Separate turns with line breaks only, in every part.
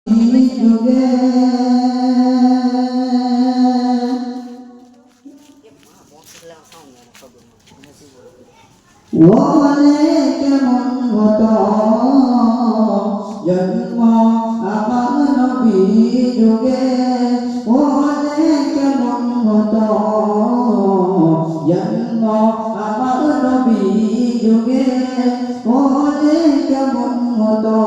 যুগে ওলে কেমন হতো জন্ম আমার নবী যুগে ওলে কেমন হতো জন্ম আমার নবী যুগে ওলে কেমন হতো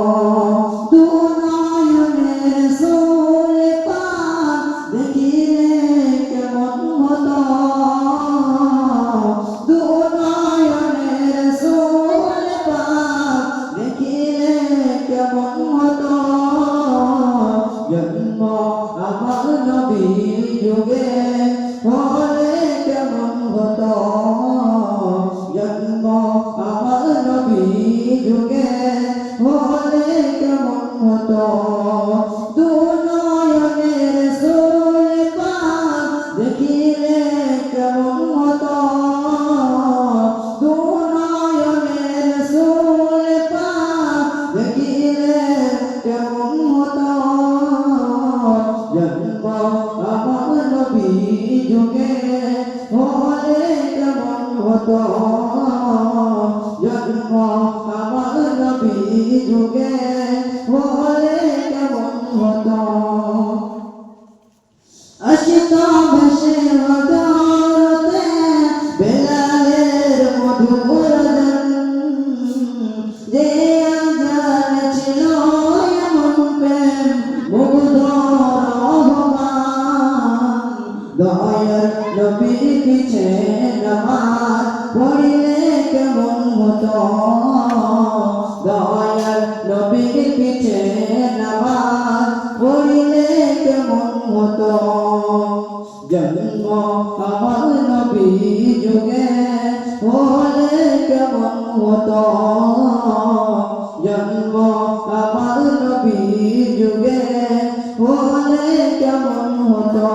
জন্ম আমার নবী যুগে হলে কেমন হতো জন্ম আমার নবী যুগে হলে কেমন হতো দু নয়নের সোল পাক দেখিলে কেমন হতো দু নয়নের সোল পাক দেখিলে কেমন হতো জন্ম আমার নবী যুগে হলে কেমন হতো জন্ম আমার নবী যুগে হলে কেমন হতো আশিকা ভেসে হদরতে বেলালের মধুর গান যে আজান ছিল এমন প্রেম মুগ্ধ দয়ার নবীর পিছে নামাজ পড়িলে কেমন হতো দয়ার নবীর পিছে নামাজ পড়িলে কেমন হতো জন্ম আমার নবী যুগে হলে কেমন হতো জন্ম আমার নবী যুগে হলে কেমন হতো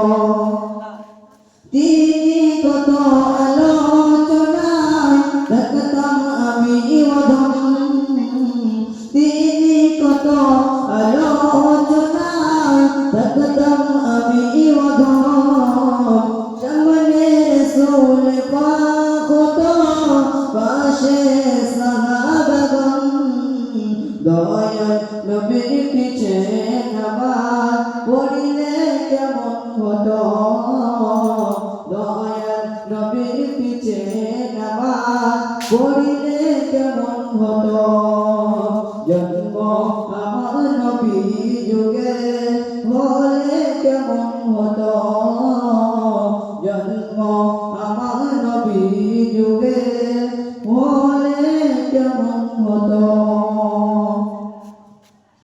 তিনি কত আলোচনায় থাকতাম আমি অধম তিনি কত আলোচনায় থাকতাম আমি অধম সামনে রাসূল পাক হতো পাশে সাহাবাগণ দয়ার নবীর পিছে নামাজ পড়িলে কেমন হতো